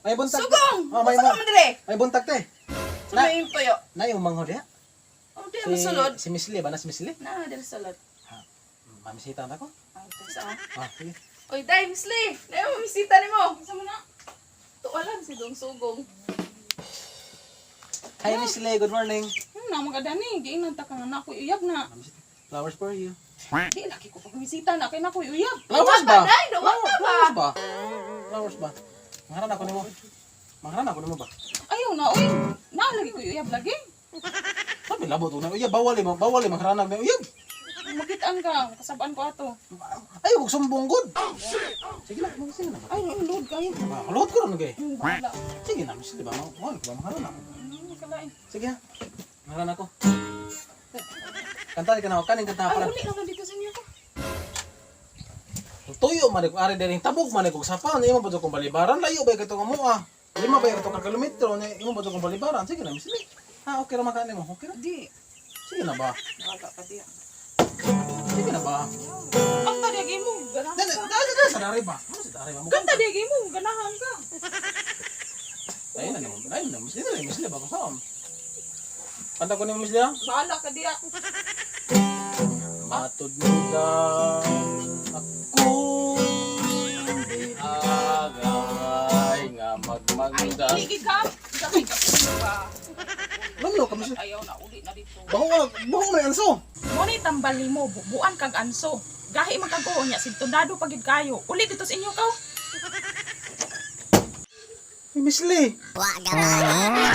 Ay buntag. Sugong! Oh, may Sugong mo dire! Ay buntag te. Sugong yung tuyo. Na yung mangho diha. Oh, di mo sulod. Si Miss Lee ba na si Miss Lee? Na, di sulod. Mamisita na ko. Ang tusa. Ah, sige. Oy, Day, Miss Lee! Dahil mo, misita ni mo. Isa mo na. Tuwalan si Dong Sugong. Hi Miss Lee, good morning. Na, magadani. Di nang taka na ako uyab na. Flowers for you. Di, laki ko pag misita na. Kaya na ako uyab. Flowers ba? Day, dawag na ba? Flowers ba? Flowers ba? Mangharan ako nimo. Mangharan ako nimo ba? Ayaw na, uy. Lagi ko uyab lagi. Sabi labot una. Uyab bawal mangharanag na uyab. Magitaan ka. Kasabaan ko ato. Ay, huwag sumbong good. Sige na, sige na. Ay, load kayo. Load ko rin nagay. Wala. Sige na, Miss Lee ba? Mahal ko ba? Mangharan ako. Kalain. Sige na. Mangharan ako. Kanta ka na, kaning kanta Ay, pala. uli naman dito sa inyo ko. Tuyo man ko ari din tabog man ko sapan imo ba kung balibaran layo ba kato mo ah. Lima ba ito ka kilometro ni imo ba kung balibaran sige na Miss Lee. Ha okay ra man kanimo. Okay ra. Di. Sige na ba? Wala ka diya. Sige na ba? Ang tadigi mo, ganahan Dali, ka. dali sa dari ba? Ano sa dari mo? Ang tadigi mo, ganahan ka. Ayun na naman. Ayun na Miss Lee, Miss Lee ba ko saan? Kanta ko ni Miss Lee. Bahala ka diya. Matudlugan ako di agay nga Ay, magmagda. ligid ka. Sakay ka pa. Lamlo ka Miss Lee. Ayaw na, uli na dito. Baho may anso. Ngunit tambali mo, bubuan kag anso. Gahi man kago nya sintundado pagid kayo. Uli dito sa inyo kaw. Miss Lee. Wah, gaman.